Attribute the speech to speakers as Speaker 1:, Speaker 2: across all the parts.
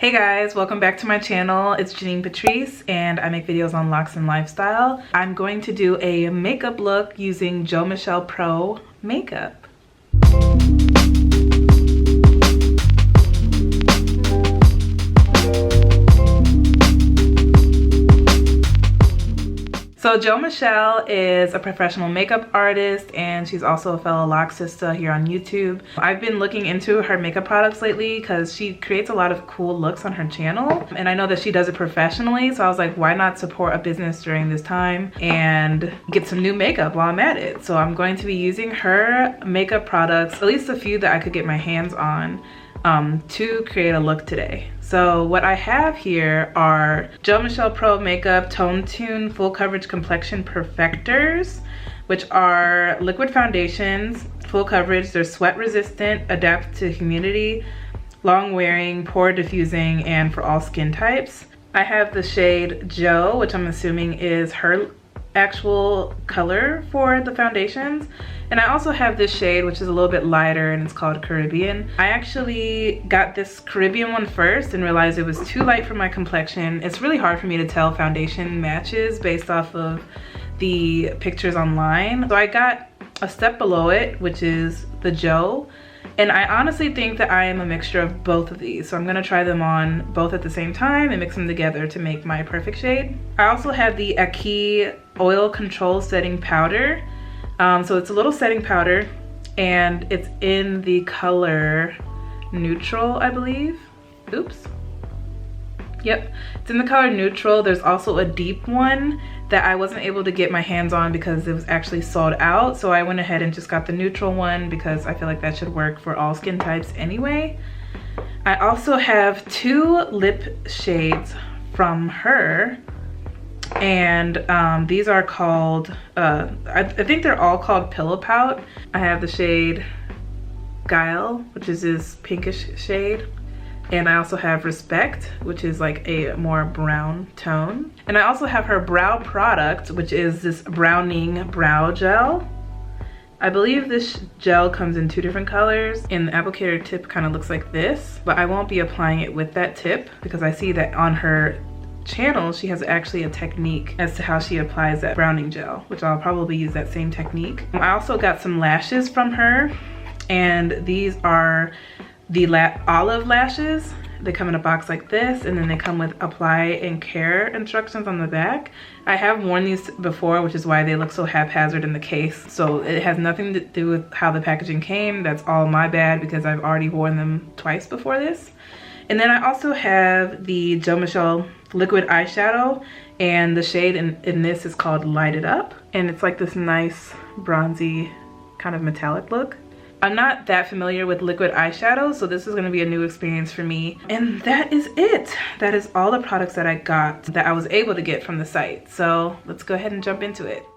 Speaker 1: Hey guys, welcome back to my channel. It's Janine Patrice and I make videos on locks and lifestyle. I'm going to do a makeup look using Joe Michelle Pro makeup. So Joe Michelle is a professional makeup artist and she's also a fellow Locksista here on YouTube. I've been looking into her makeup products lately because she creates a lot of cool looks on her channel. And I know that she does it professionally, so I was like, why not support a business during this time and get some new makeup while I'm at it? So I'm going to be using her makeup products, at least a few that I could get my hands on, to create a look today. So what I have here are Joe Michelle Pro Makeup Tone Tune Full Coverage Complexion Perfectors, which are liquid foundations, full coverage. They're sweat resistant, adapt to humidity, long wearing, pore diffusing, and for all skin types. I have the shade Joe, which I'm assuming is her actual color for the foundations, and I also have this shade which is a little bit lighter and it's called Caribbean. I actually got this Caribbean one first and realized it was too light for my complexion. It's really hard for me to tell foundation matches based off of the pictures online, so I got a step below it, which is the Joe, and I honestly think that I am a mixture of both of these. So I'm gonna try them on both at the same time and mix them together to make my perfect shade. I also have the Aki Oil Control Setting Powder. So it's a little setting powder and it's in the color Neutral, I believe. Oops. Yep, it's in the color Neutral. There's also a deep one that I wasn't able to get my hands on because it was actually sold out. So I went ahead and just got the neutral one because I feel like that should work for all skin types anyway. I also have two lip shades from her, and these are called, I think they're all called Pillow Pout. I have the shade Guile, which is this pinkish shade. And I also have Respect, which is like a more brown tone. And I also have her brow product, which is this Browning Brow Gel. I believe this gel comes in two different colors, and the applicator tip kind of looks like this, but I won't be applying it with that tip because I see that on her channel she has actually a technique as to how she applies that browning gel, which I'll probably use that same technique. I also got some lashes from her, and these are the olive lashes. They come in a box like this, and then they come with apply and care instructions on the back. I have worn these before, which is why they look so haphazard in the case. So it has nothing to do with how the packaging came. That's all my bad because I've already worn them twice before this. And then I also have the Joe Michelle liquid eyeshadow, and the shade in this is called Light It Up, and it's like this nice bronzy kind of metallic look. I'm not that familiar with liquid eyeshadow, so this is going to be a new experience for me. And that is it. That is all the products that I got, that I was able to get from the site. So let's go ahead and jump into it.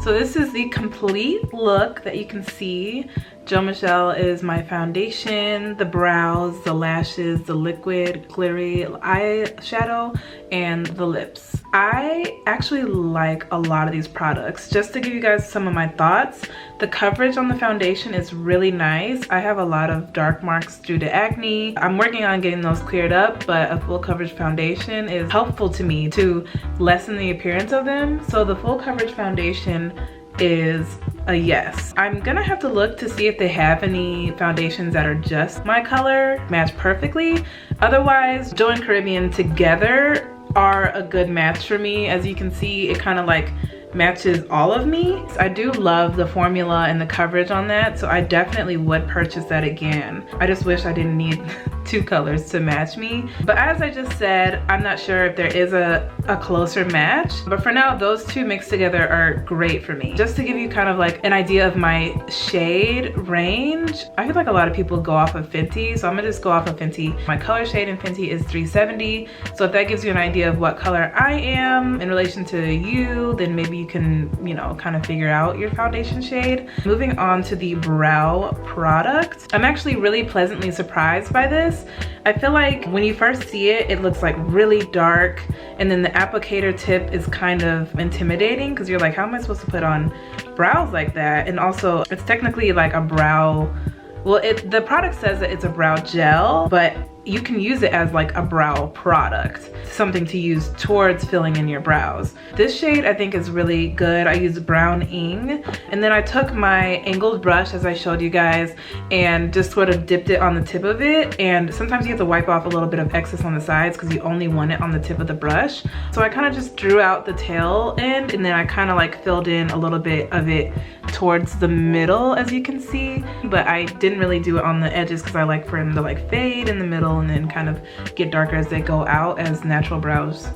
Speaker 1: So this is the complete look that you can see. Jo Michelle is my foundation, the brows, the lashes, the liquid glittery eyeshadow, and the lips. I actually like a lot of these products. Just to give you guys some of my thoughts, the coverage on the foundation is really nice. I have a lot of dark marks due to acne. I'm working on getting those cleared up, but a full coverage foundation is helpful to me to lessen the appearance of them. So the full coverage foundation is a yes. I'm gonna have to look to see if they have any foundations that are just my color, match perfectly. Otherwise, Jo and Caribbean together are a good match for me. As you can see, it kind of like matches all of me. I do love the formula and the coverage on that, so I definitely would purchase that again. I just wish I didn't need two colors to match me. But as I just said, I'm not sure if there is a closer match, but for now, those two mixed together are great for me. Just to give you kind of like an idea of my shade range, I feel like a lot of people go off of Fenty, so I'm gonna just go off of Fenty. My color shade in Fenty is 370, so if that gives you an idea of what color I am in relation to you, then maybe you can, you know, kind of figure out your foundation shade. Moving on to the brow product, I'm actually really pleasantly surprised by this. I feel like when you first see it, it looks like really dark, and then the applicator tip is kind of intimidating because you're like, how am I supposed to put on brows like that? And also, it's technically like a brow, well, the product says that it's a brow gel, but you can use it as like a brow product, something to use towards filling in your brows. This shade I think is really good. I used Brown Ing, and then I took my angled brush, as I showed you guys, and just sort of dipped it on the tip of it. And sometimes you have to wipe off a little bit of excess on the sides because you only want it on the tip of the brush. So I kind of just drew out the tail end, and then I kind of like filled in a little bit of it towards the middle, as you can see, but I didn't really do it on the edges because I like for them to like fade in the middle and then kind of get darker as they go out, as natural brows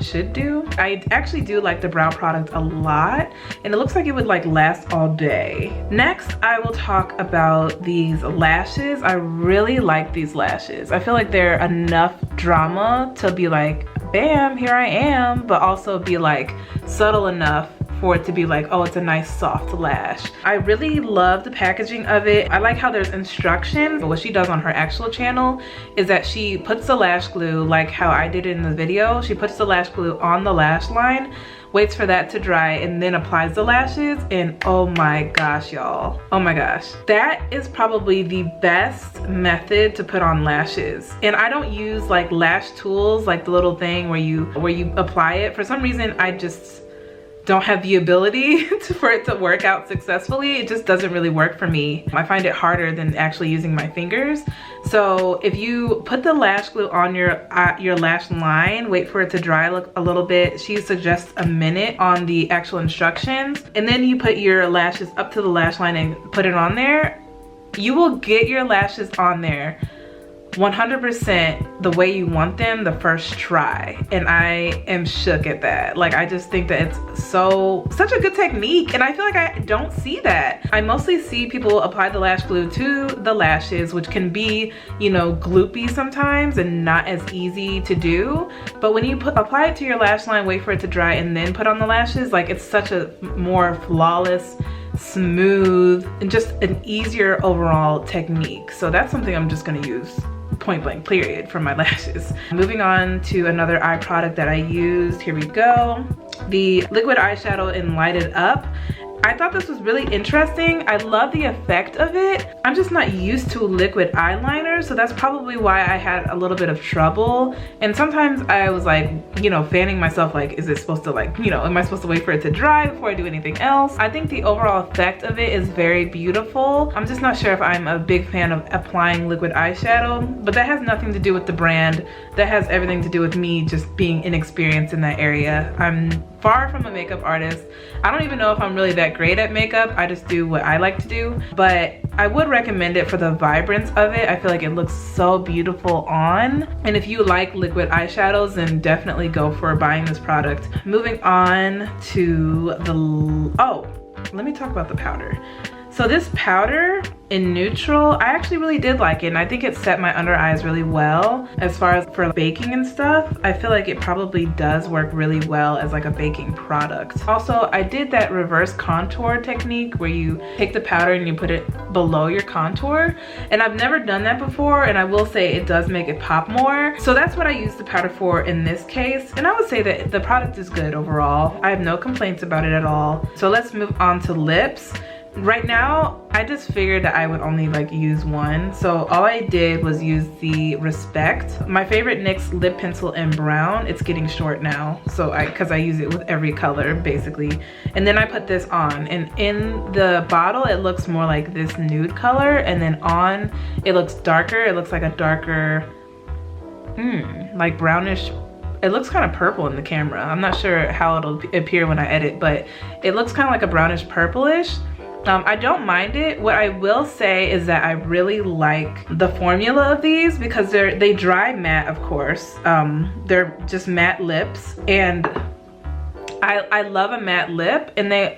Speaker 1: should do. I actually do like the brow product a lot, and it looks like it would like last all day. Next, I will talk about these lashes. I really like these lashes. I feel like they're enough drama to be like, bam, here I am, but also be like subtle enough for it to be like, oh, it's a nice soft lash. I really love the packaging of it. I like how there's instructions. What she does on her actual channel is that she puts the lash glue, like how I did in the video. She puts the lash glue on the lash line, waits for that to dry, and then applies the lashes. And oh my gosh, y'all, oh my gosh, that is probably the best method to put on lashes. And I don't use like lash tools, like the little thing where you apply it. For some reason, I just don't have the ability for it to work out successfully. It just doesn't really work for me. I find it harder than actually using my fingers. So if you put the lash glue on your lash line, wait for it to dry a little bit. She suggests a minute on the actual instructions, and then you put your lashes up to the lash line and put it on there. You will get your lashes on there 100% the way you want them the first try, and I am shook at that. Like, I just think that it's such a good technique, and I feel like I don't see that. I mostly see people apply the lash glue to the lashes, which can be, you know, gloopy sometimes and not as easy to do. But when you apply it to your lash line, wait for it to dry, and then put on the lashes, like, it's such a more flawless, smooth, and just an easier overall technique. So that's something I'm just gonna use point blank period for my lashes. Moving on to another eye product that I used. Here we go. The liquid eyeshadow in Light It Up. I thought this was really interesting. I love the effect of it. I'm just not used to liquid eyeliner, so that's probably why I had a little bit of trouble. And sometimes I was like, you know, fanning myself like, is it supposed to like, you know, am I supposed to wait for it to dry before I do anything else? I think the overall effect of it is very beautiful. I'm just not sure if I'm a big fan of applying liquid eyeshadow, but that has nothing to do with the brand. That has everything to do with me just being inexperienced in that area. I'm far from a makeup artist. I don't even know if I'm really that great at makeup. I just do what I like to do, but I would recommend it for the vibrance of it. I feel like it looks so beautiful on. And if you like liquid eyeshadows, then definitely go for buying this product. Moving on to the, oh, let me talk about the powder. So this powder in neutral, I actually really did like it, and I think it set my under eyes really well. As far as for baking and stuff, I feel like it probably does work really well as like a baking product. Also, I did that reverse contour technique where you take the powder and you put it below your contour, and I've never done that before, and I will say it does make it pop more. So that's what I used the powder for in this case, and I would say that the product is good overall. I have no complaints about it at all. So let's move on to lips. Right now, I just figured that I would only like use one. So all I did was use the Respect. My favorite NYX lip pencil in brown. It's getting short now, so because I use it with every color basically. And then I put this on, and in the bottle it looks more like this nude color, and then on it looks darker. It looks like a darker, like brownish. It looks kind of purple in the camera. I'm not sure how it'll appear when I edit, but it looks kind of like a brownish purplish. I don't mind it. What I will say is that I really like the formula of these because they dry matte, of course. They're just matte lips, and I love a matte lip,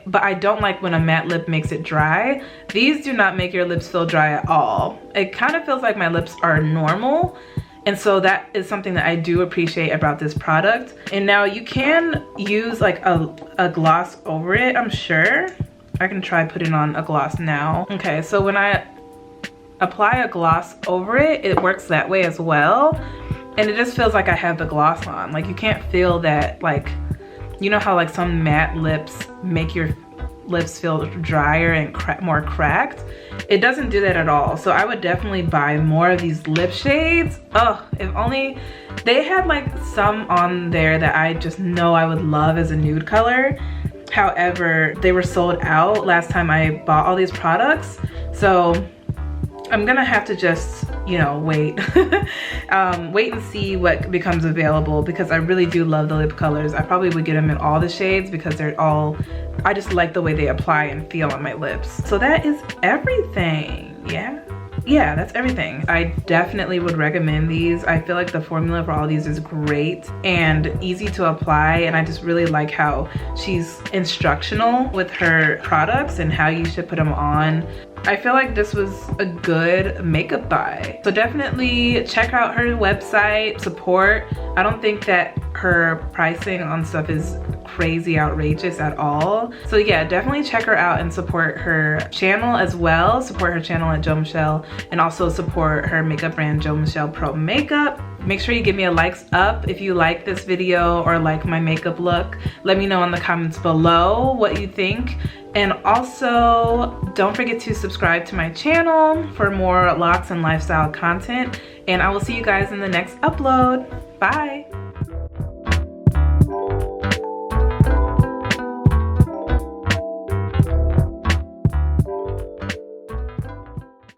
Speaker 1: but I don't like when a matte lip makes it dry. These do not make your lips feel dry at all. It kind of feels like my lips are normal. And so that is something that I do appreciate about this product. And now you can use like a gloss over it, I'm sure. I can try putting on a gloss now. Okay, so when I apply a gloss over it, it works that way as well. And it just feels like I have the gloss on. Like you can't feel that, like, you know how like some matte lips make your lips feel drier and more cracked? It doesn't do that at all. So I would definitely buy more of these lip shades. Oh, if only they had like some on there that I just know I would love as a nude color. However, they were sold out last time I bought all these products. So I'm gonna have to just, you know, wait. Wait and see what becomes available, because I really do love the lip colors. I probably would get them in all the shades because they're all, I just like the way they apply and feel on my lips. So that is everything, yeah, that's everything. I definitely would recommend these. I feel like the formula for all these is great and easy to apply, and I just really like how she's instructional with her products and how you should put them on. I feel like this was a good makeup buy. So definitely check out her website, support. I don't think that her pricing on stuff is crazy outrageous at all. So yeah, definitely check her out and support her channel as well. Support her channel at Jo Michelle, and also support her makeup brand, Jo Michelle Pro Makeup. Make sure you give me a likes up if you like this video or like my makeup look. Let me know in the comments below what you think. And also, don't forget to subscribe to my channel for more locks and lifestyle content. And I will see you guys in the next upload. Bye.